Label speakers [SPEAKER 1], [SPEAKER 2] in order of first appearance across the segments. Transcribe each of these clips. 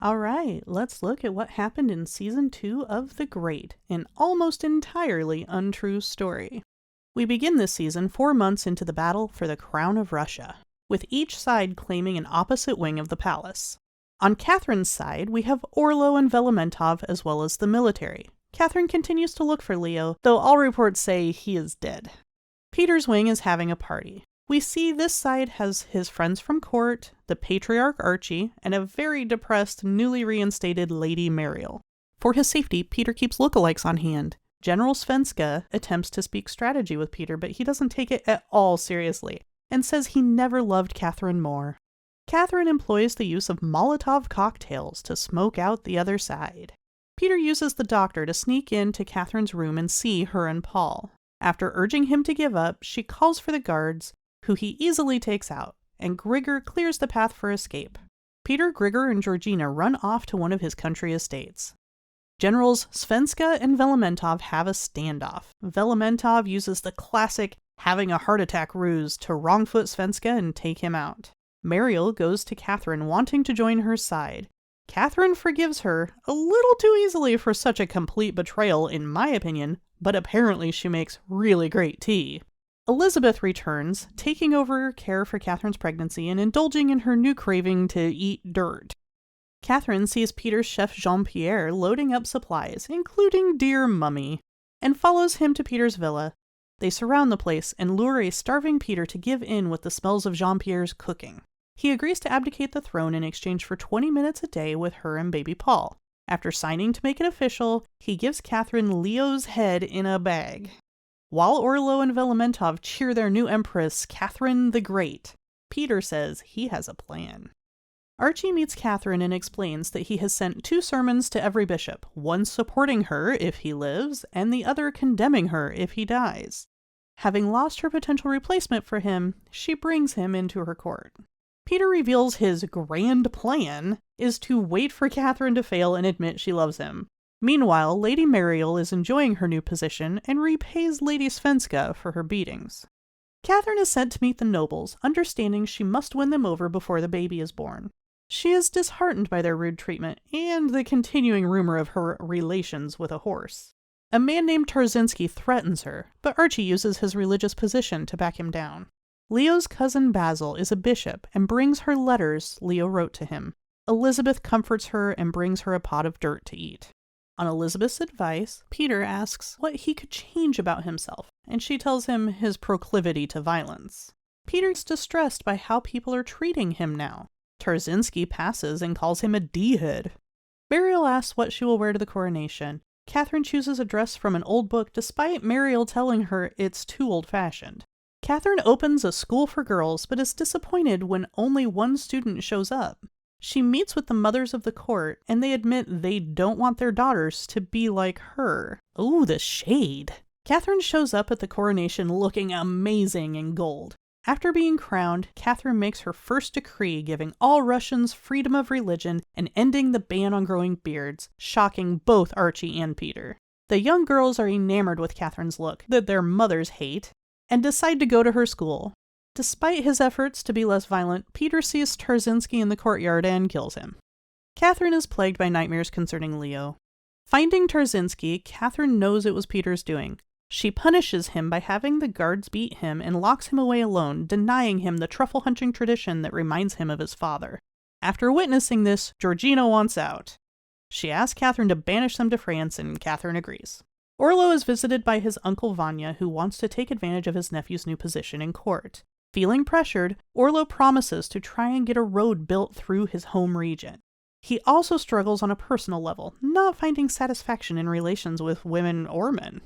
[SPEAKER 1] Alright, let's look at what happened in Season 2 of The Great, an almost entirely untrue story. We begin this season 4 months into the battle for the crown of Russia, with each side claiming an opposite wing of the palace. On Catherine's side, we have Orlo and Velementov as well as the military. Catherine continues to look for Leo, though all reports say he is dead. Peter's wing is having a party. We see this side has his friends from court, the patriarch Archie, and a very depressed, newly reinstated Lady Mariel. For his safety, Peter keeps lookalikes on hand. General Svenska attempts to speak strategy with Peter, but he doesn't take it at all seriously, and says he never loved Catherine more. Catherine employs the use of Molotov cocktails to smoke out the other side. Peter uses the doctor to sneak into Catherine's room and see her and Paul. After urging him to give up, she calls for the guards, who he easily takes out, and Grigor clears the path for escape. Peter, Grigor, and Georgina run off to one of his country estates. Generals Svenska and Velementov have a standoff. Velementov uses the classic having a heart attack ruse to wrongfoot Svenska and take him out. Mariel goes to Catherine wanting to join her side. Catherine forgives her a little too easily for such a complete betrayal in my opinion, but apparently she makes really great tea. Elizabeth returns, taking over care for Catherine's pregnancy and indulging in her new craving to eat dirt. Catherine sees Peter's chef Jean-Pierre loading up supplies, including dear Mummy, and follows him to Peter's villa. They surround the place and lure a starving Peter to give in with the smells of Jean-Pierre's cooking. He agrees to abdicate the throne in exchange for 20 minutes a day with her and baby Paul. After signing to make it official, he gives Catherine Leo's head in a bag. While Orlo and Velementov cheer their new empress, Catherine the Great, Peter says he has a plan. Archie meets Catherine and explains that he has sent 2 sermons to every bishop, one supporting her if he lives, and the other condemning her if he dies. Having lost her potential replacement for him, she brings him into her court. Peter reveals his grand plan is to wait for Catherine to fail and admit she loves him. Meanwhile, Lady Mariel is enjoying her new position and repays Lady Svenska for her beatings. Catherine is sent to meet the nobles, understanding she must win them over before the baby is born. She is disheartened by their rude treatment and the continuing rumor of her relations with a horse. A man named Tarzinski threatens her, but Archie uses his religious position to back him down. Leo's cousin Basil is a bishop and brings her letters Leo wrote to him. Elizabeth comforts her and brings her a pot of dirt to eat. On Elizabeth's advice, Peter asks what he could change about himself, and she tells him his proclivity to violence. Peter's distressed by how people are treating him now. Tarzinski passes and calls him a D-head. Mariel asks what she will wear to the coronation. Catherine chooses a dress from an old book despite Mariel telling her it's too old-fashioned. Catherine opens a school for girls but is disappointed when only one student shows up. She meets with the mothers of the court, and they admit they don't want their daughters to be like her. Ooh, the shade. Catherine shows up at the coronation looking amazing in gold. After being crowned, Catherine makes her first decree giving all Russians freedom of religion and ending the ban on growing beards, shocking both Archie and Peter. The young girls are enamored with Catherine's look, that their mothers hate, and decide to go to her school. Despite his efforts to be less violent, Peter sees Tarzinski in the courtyard and kills him. Catherine is plagued by nightmares concerning Leo. Finding Tarzinski, Catherine knows it was Peter's doing. She punishes him by having the guards beat him and locks him away alone, denying him the truffle hunting tradition that reminds him of his father. After witnessing this, Georgina wants out. She asks Catherine to banish them to France, and Catherine agrees. Orlo is visited by his uncle Vanya, who wants to take advantage of his nephew's new position in court. Feeling pressured, Orlo promises to try and get a road built through his home region. He also struggles on a personal level, not finding satisfaction in relations with women or men.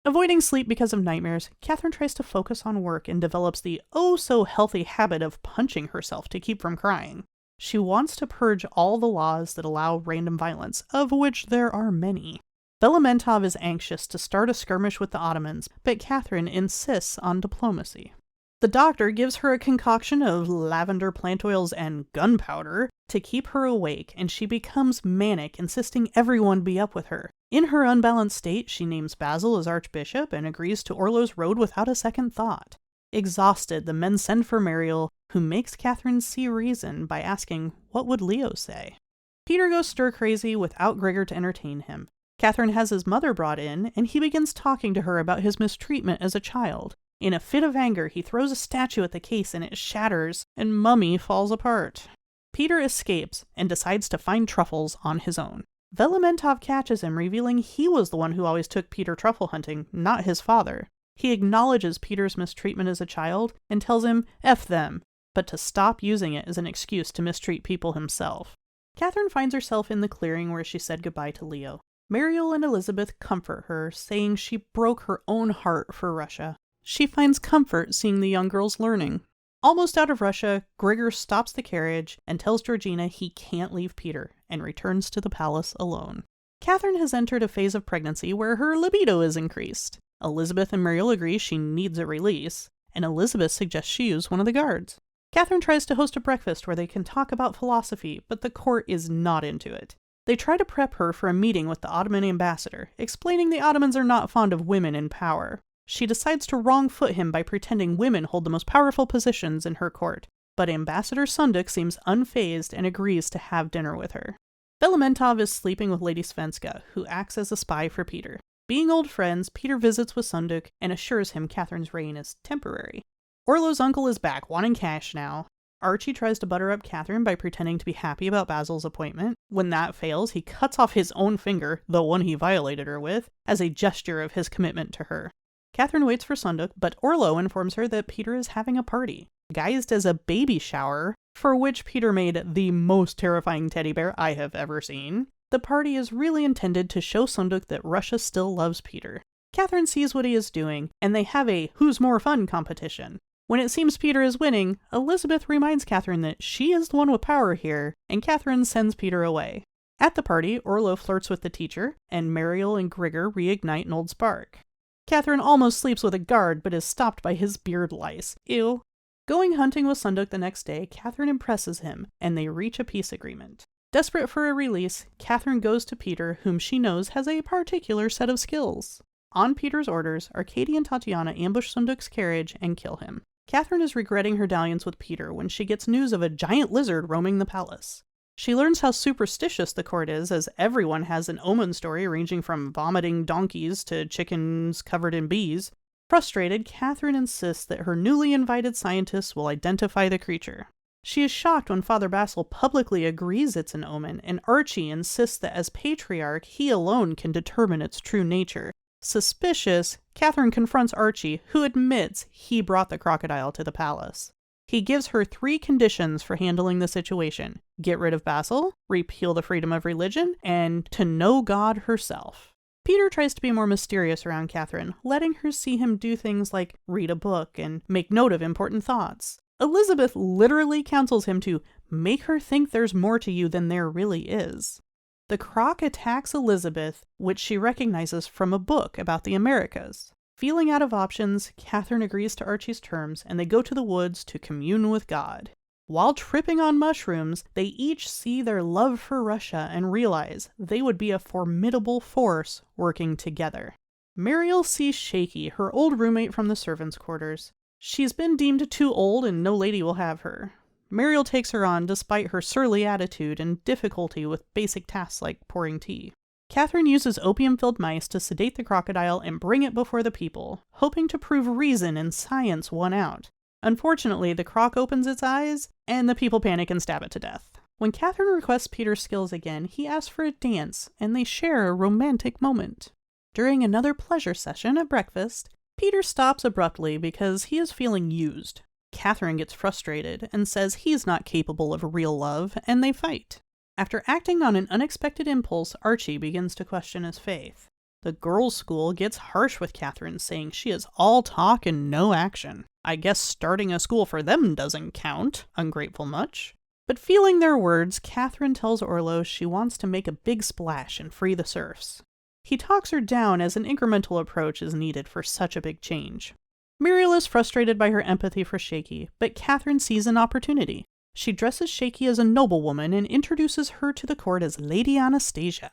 [SPEAKER 1] Avoiding sleep because of nightmares, Catherine tries to focus on work and develops the oh-so-healthy habit of punching herself to keep from crying. She wants to purge all the laws that allow random violence, of which there are many. Velementov is anxious to start a skirmish with the Ottomans, but Catherine insists on diplomacy. The doctor gives her a concoction of lavender plant oils and gunpowder to keep her awake, and she becomes manic, insisting everyone be up with her. In her unbalanced state, she names Basil as archbishop and agrees to Orlo's road without a second thought. Exhausted, the men send for Mariel, who makes Catherine see reason by asking, what would Leo say? Peter goes stir-crazy without Gregor to entertain him. Catherine has his mother brought in, and he begins talking to her about his mistreatment as a child. In a fit of anger, he throws a statue at the case and it shatters, and Mummy falls apart. Peter escapes and decides to find truffles on his own. Velimentov catches him, revealing he was the one who always took Peter truffle hunting, not his father. He acknowledges Peter's mistreatment as a child and tells him, F them, but to stop using it as an excuse to mistreat people himself. Catherine finds herself in the clearing where she said goodbye to Leo. Mariel and Elizabeth comfort her, saying she broke her own heart for Russia. She finds comfort seeing the young girls learning. Almost out of Russia, Gregor stops the carriage and tells Georgina he can't leave Peter and returns to the palace alone. Catherine has entered a phase of pregnancy where her libido is increased. Elizabeth and Mariel agree she needs a release, and Elizabeth suggests she use one of the guards. Catherine tries to host a breakfast where they can talk about philosophy, but the court is not into it. They try to prep her for a meeting with the Ottoman ambassador, explaining the Ottomans are not fond of women in power. She decides to wrong-foot him by pretending women hold the most powerful positions in her court, but Ambassador Sunduk seems unfazed and agrees to have dinner with her. Velimentov is sleeping with Lady Svenska, who acts as a spy for Peter. Being old friends, Peter visits with Sunduk and assures him Catherine's reign is temporary. Orlo's uncle is back, wanting cash now. Archie tries to butter up Catherine by pretending to be happy about Basil's appointment. When that fails, he cuts off his own finger, the one he violated her with, as a gesture of his commitment to her. Catherine waits for Sunduk, but Orlo informs her that Peter is having a party, guised as a baby shower, for which Peter made the most terrifying teddy bear I have ever seen. The party is really intended to show Sunduk that Russia still loves Peter. Catherine sees what he is doing, and they have a who's more fun competition. When it seems Peter is winning, Elizabeth reminds Catherine that she is the one with power here, and Catherine sends Peter away. At the party, Orlo flirts with the teacher, and Mariel and Gregor reignite an old spark. Catherine almost sleeps with a guard, but is stopped by his beard lice. Ew. Going hunting with Sunduk the next day, Catherine impresses him, and they reach a peace agreement. Desperate for a release, Catherine goes to Peter, whom she knows has a particular set of skills. On Peter's orders, Arkady and Tatiana ambush Sunduk's carriage and kill him. Catherine is regretting her dalliance with Peter when she gets news of a giant lizard roaming the palace. She learns how superstitious the court is, as everyone has an omen story ranging from vomiting donkeys to chickens covered in bees. Frustrated, Catherine insists that her newly invited scientists will identify the creature. She is shocked when Father Basil publicly agrees it's an omen, and Archie insists that as patriarch, he alone can determine its true nature. Suspicious, Catherine confronts Archie, who admits he brought the crocodile to the palace. He gives her 3 conditions for handling the situation: get rid of Basil, repeal the freedom of religion, and to know God herself. Peter tries to be more mysterious around Catherine, letting her see him do things like read a book and make note of important thoughts. Elizabeth literally counsels him to make her think there's more to you than there really is. The croc attacks Elizabeth, which she recognizes from a book about the Americas. Feeling out of options, Catherine agrees to Archie's terms, and they go to the woods to commune with God. While tripping on mushrooms, they each see their love for Russia and realize they would be a formidable force working together. Mariel sees Shaky, her old roommate from the servants' quarters. She's been deemed too old and no lady will have her. Mariel takes her on despite her surly attitude and difficulty with basic tasks like pouring tea. Catherine uses opium-filled mice to sedate the crocodile and bring it before the people, hoping to prove reason and science won out. Unfortunately, the croc opens its eyes, and the people panic and stab it to death. When Catherine requests Peter's skills again, he asks for a dance, and they share a romantic moment. During another pleasure session at breakfast, Peter stops abruptly because he is feeling used. Catherine gets frustrated and says he's not capable of real love, and they fight. After acting on an unexpected impulse, Archie begins to question his faith. The girls' school gets harsh with Catherine, saying she is all talk and no action. I guess starting a school for them doesn't count, ungrateful much. But feeling their words, Catherine tells Orlo she wants to make a big splash and free the serfs. He talks her down as an incremental approach is needed for such a big change. Muriel is frustrated by her empathy for Shaky, but Catherine sees an opportunity. She dresses Shaky as a noblewoman and introduces her to the court as Lady Anastasia.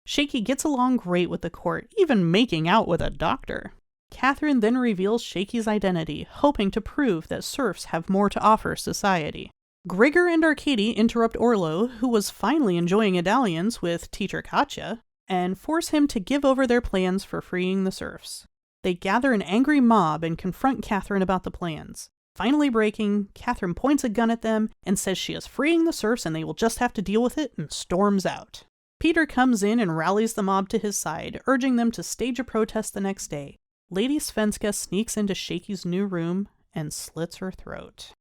[SPEAKER 1] Shaky gets along great with the court, even making out with a doctor. Catherine then reveals Shaky's identity, hoping to prove that serfs have more to offer society. Grigor and Arcady interrupt Orlo, who was finally enjoying a dalliance with teacher Katya, and force him to give over their plans for freeing the serfs. They gather an angry mob and confront Catherine about the plans. Finally breaking, Catherine points a gun at them and says she is freeing the serfs and they will just have to deal with it, and storms out. Peter comes in and rallies the mob to his side, urging them to stage a protest the next day. Lady Svenska sneaks into Shaky's new room and slits her throat.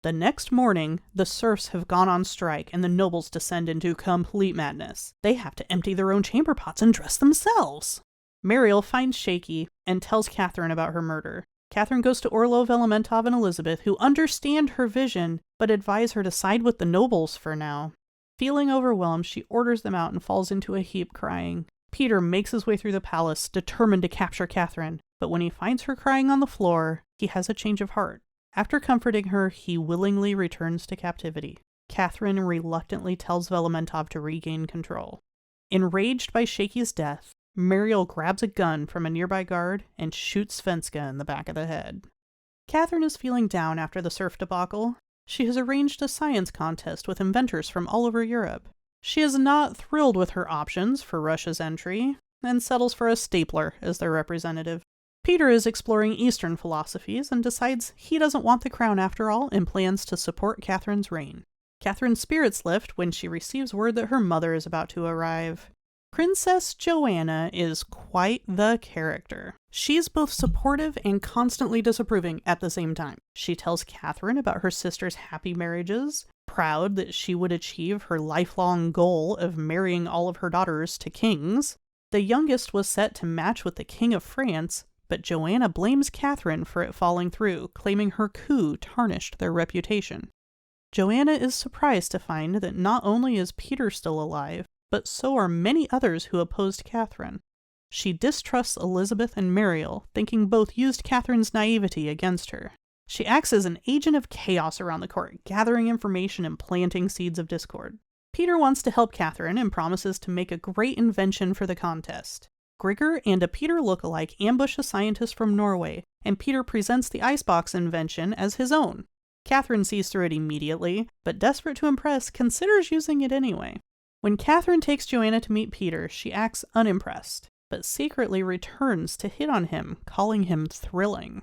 [SPEAKER 1] The next morning, the serfs have gone on strike and the nobles descend into complete madness. They have to empty their own chamber pots and dress themselves. Mariel finds Shaky and tells Catherine about her murder. Catherine goes to Orlo, Velementov, and Elizabeth, who understand her vision, but advise her to side with the nobles for now. Feeling overwhelmed, she orders them out and falls into a heap crying. Peter makes his way through the palace, determined to capture Catherine, but when he finds her crying on the floor, he has a change of heart. After comforting her, he willingly returns to captivity. Catherine reluctantly tells Velementov to regain control. Enraged by Shaky's death, Mariel grabs a gun from a nearby guard and shoots Svenska in the back of the head. Catherine is feeling down after the serf debacle. She has arranged a science contest with inventors from all over Europe. She is not thrilled with her options for Russia's entry, and settles for a stapler as their representative. Peter is exploring Eastern philosophies and decides he doesn't want the crown after all and plans to support Catherine's reign. Catherine's spirits lift when she receives word that her mother is about to arrive. Princess Joanna is quite the character. She's both supportive and constantly disapproving at the same time. She tells Catherine about her sister's happy marriages, proud that she would achieve her lifelong goal of marrying all of her daughters to kings. The youngest was set to match with the King of France, but Joanna blames Catherine for it falling through, claiming her coup tarnished their reputation. Joanna is surprised to find that not only is Peter still alive, but so are many others who opposed Catherine. She distrusts Elizabeth and Mariel, thinking both used Catherine's naivety against her. She acts as an agent of chaos around the court, gathering information and planting seeds of discord. Peter wants to help Catherine and promises to make a great invention for the contest. Grigor and a Peter lookalike ambush a scientist from Norway, and Peter presents the icebox invention as his own. Catherine sees through it immediately, but desperate to impress, considers using it anyway. When Catherine takes Joanna to meet Peter, she acts unimpressed, but secretly returns to hit on him, calling him thrilling.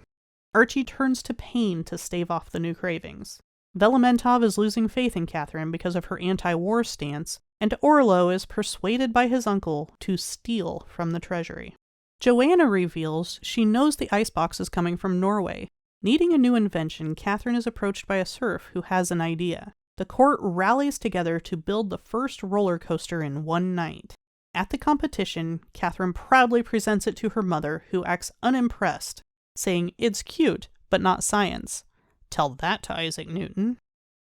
[SPEAKER 1] Archie turns to pain to stave off the new cravings. Velementov is losing faith in Catherine because of her anti-war stance, and Orlo is persuaded by his uncle to steal from the treasury. Joanna reveals she knows the icebox is coming from Norway. Needing a new invention, Catherine is approached by a serf who has an idea. The court rallies together to build the first roller coaster in one night. At the competition, Catherine proudly presents it to her mother, who acts unimpressed, saying it's cute, but not science. Tell that to Isaac Newton.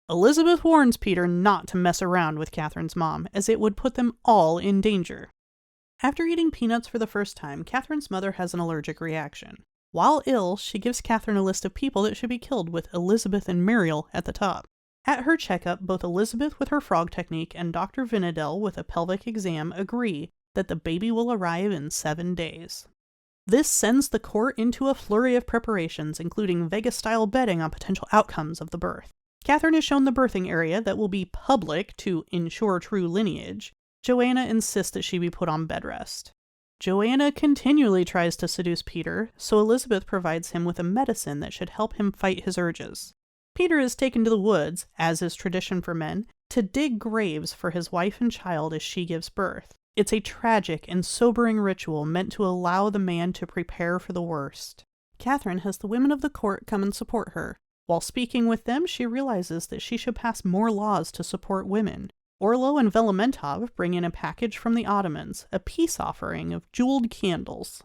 [SPEAKER 1] Elizabeth warns Peter not to mess around with Catherine's mom, as it would put them all in danger. After eating peanuts for the first time, Catherine's mother has an allergic reaction. While ill, she gives Catherine a list of people that should be killed, with Elizabeth and Mariel at the top. At her checkup, both Elizabeth with her frog technique and Dr. Vinedel with a pelvic exam agree that the baby will arrive in 7 days. This sends the court into a flurry of preparations, including Vegas-style betting on potential outcomes of the birth. Catherine is shown the birthing area that will be public to ensure true lineage. Joanna insists that she be put on bed rest. Joanna continually tries to seduce Peter, so Elizabeth provides him with a medicine that should help him fight his urges. Peter is taken to the woods, as is tradition for men, to dig graves for his wife and child as she gives birth. It's a tragic and sobering ritual meant to allow the man to prepare for the worst. Catherine has the women of the court come and support her. While speaking with them, she realizes that she should pass more laws to support women. Orlo and Velementov bring in a package from the Ottomans, a peace offering of jeweled candles.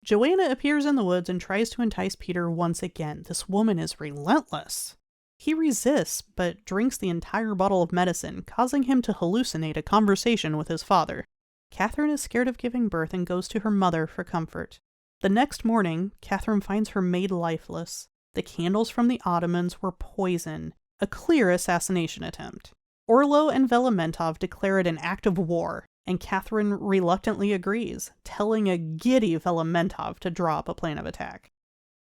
[SPEAKER 1] Joanna appears in the woods and tries to entice Peter once again. This woman is relentless. He resists, but drinks the entire bottle of medicine, causing him to hallucinate a conversation with his father. Catherine is scared of giving birth and goes to her mother for comfort. The next morning, Catherine finds her maid lifeless. The candles from the Ottomans were poison, a clear assassination attempt. Orlo and Velementov declare it an act of war, and Catherine reluctantly agrees, telling a giddy Velementov to draw up a plan of attack.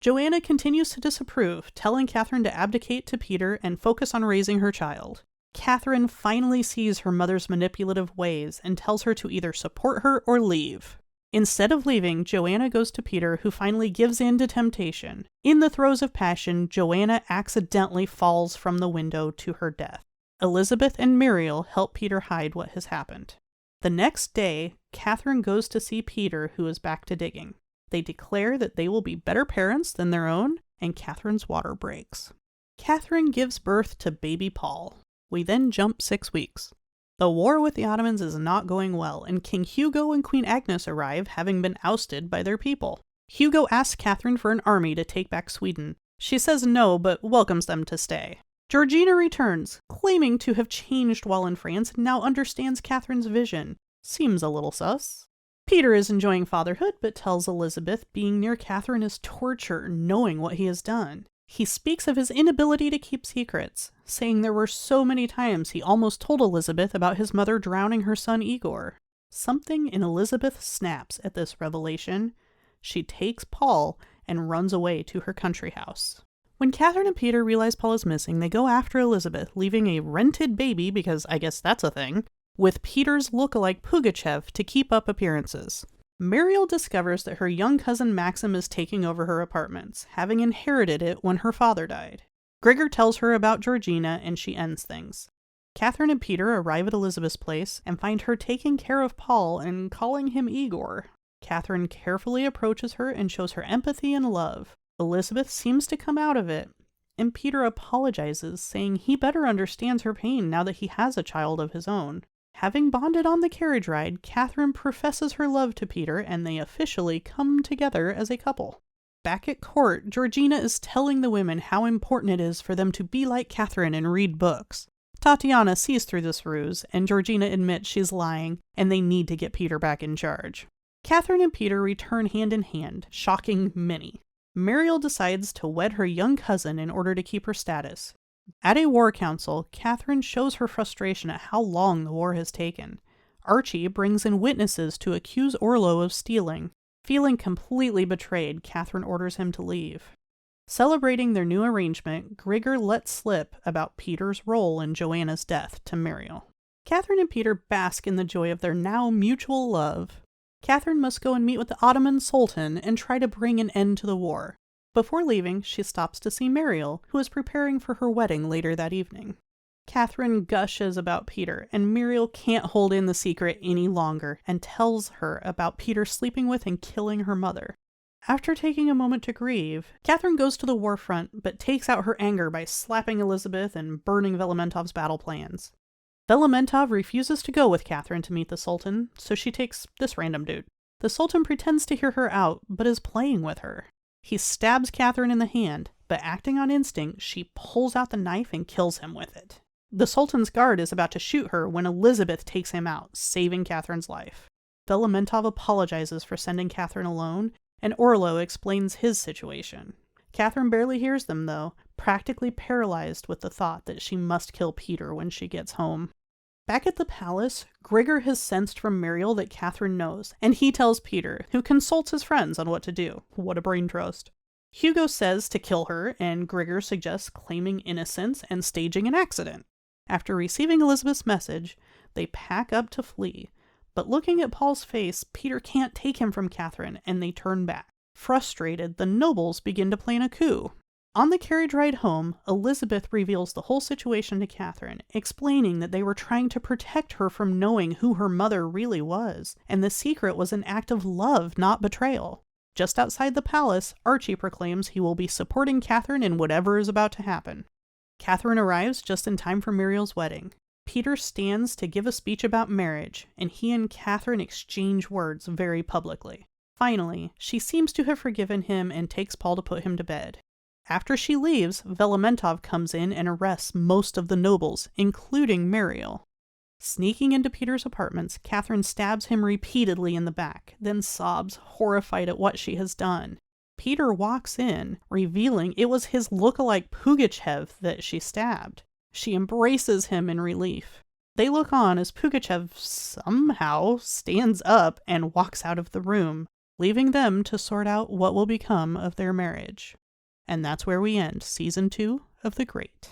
[SPEAKER 1] Joanna continues to disapprove, telling Catherine to abdicate to Peter and focus on raising her child. Catherine finally sees her mother's manipulative ways and tells her to either support her or leave. Instead of leaving, Joanna goes to Peter, who finally gives in to temptation. In the throes of passion, Joanna accidentally falls from the window to her death. Elizabeth and Muriel help Peter hide what has happened. The next day, Catherine goes to see Peter, who is back to digging. They declare that they will be better parents than their own, and Catherine's water breaks. Catherine gives birth to baby Paul. We then jump 6 weeks. The war with the Ottomans is not going well, and King Hugo and Queen Agnes arrive, having been ousted by their people. Hugo asks Catherine for an army to take back Sweden. She says no, but welcomes them to stay. Georgina returns, claiming to have changed while in France and now understands Catherine's vision. Seems a little sus. Peter is enjoying fatherhood, but tells Elizabeth being near Catherine is torture, knowing what he has done. He speaks of his inability to keep secrets, saying there were so many times he almost told Elizabeth about his mother drowning her son Igor. Something in Elizabeth snaps at this revelation. She takes Paul and runs away to her country house. When Catherine and Peter realize Paul is missing, they go after Elizabeth, leaving a rented baby, because I guess that's a thing, with Peter's lookalike Pugachev to keep up appearances. Muriel discovers that her young cousin Maxim is taking over her apartments, having inherited it when her father died. Grigor tells her about Georgina, and she ends things. Catherine and Peter arrive at Elizabeth's place and find her taking care of Paul and calling him Igor. Catherine carefully approaches her and shows her empathy and love. Elizabeth seems to come out of it, and Peter apologizes, saying he better understands her pain now that he has a child of his own. Having bonded on the carriage ride, Catherine professes her love to Peter, and they officially come together as a couple. Back at court, Georgina is telling the women how important it is for them to be like Catherine and read books. Tatiana sees through this ruse, and Georgina admits she's lying, and they need to get Peter back in charge. Catherine and Peter return hand in hand, shocking many. Muriel decides to wed her young cousin in order to keep her status. At a war council, Catherine shows her frustration at how long the war has taken. Archie brings in witnesses to accuse Orlo of stealing. Feeling completely betrayed, Catherine orders him to leave. Celebrating their new arrangement, Grigor lets slip about Peter's role in Joanna's death to Muriel. Catherine and Peter bask in the joy of their now mutual love. Catherine must go and meet with the Ottoman Sultan and try to bring an end to the war. Before leaving, she stops to see Muriel, who is preparing for her wedding later that evening. Catherine gushes about Peter, and Muriel can't hold in the secret any longer and tells her about Peter sleeping with and killing her mother. After taking a moment to grieve, Catherine goes to the war front, but takes out her anger by slapping Elizabeth and burning Velimentov's battle plans. Velimentov refuses to go with Catherine to meet the Sultan, so she takes this random dude. The Sultan pretends to hear her out, but is playing with her. He stabs Catherine in the hand, but acting on instinct, she pulls out the knife and kills him with it. The Sultan's guard is about to shoot her when Elizabeth takes him out, saving Catherine's life. Velimentov apologizes for sending Catherine alone, and Orlo explains his situation. Catherine barely hears them, though, practically paralyzed with the thought that she must kill Peter when she gets home. Back at the palace, Grigor has sensed from Muriel that Catherine knows, and he tells Peter, who consults his friends on what to do. What a brain trust. Hugo says to kill her, and Grigor suggests claiming innocence and staging an accident. After receiving Elizabeth's message, they pack up to flee, but looking at Paul's face, Peter can't take him from Catherine, and they turn back. Frustrated, the nobles begin to plan a coup. On the carriage ride home, Elizabeth reveals the whole situation to Catherine, explaining that they were trying to protect her from knowing who her mother really was, and the secret was an act of love, not betrayal. Just outside the palace, Archie proclaims he will be supporting Catherine in whatever is about to happen. Catherine arrives just in time for Muriel's wedding. Peter stands to give a speech about marriage, and he and Catherine exchange words very publicly. Finally, she seems to have forgiven him and takes Paul to put him to bed. After she leaves, Velimentov comes in and arrests most of the nobles, including Muriel. Sneaking into Peter's apartments, Catherine stabs him repeatedly in the back, then sobs, horrified at what she has done. Peter walks in, revealing it was his lookalike Pugachev that she stabbed. She embraces him in relief. They look on as Pugachev somehow stands up and walks out of the room. leaving them to sort out what will become of their marriage. And that's where we end Season 2 of The Great.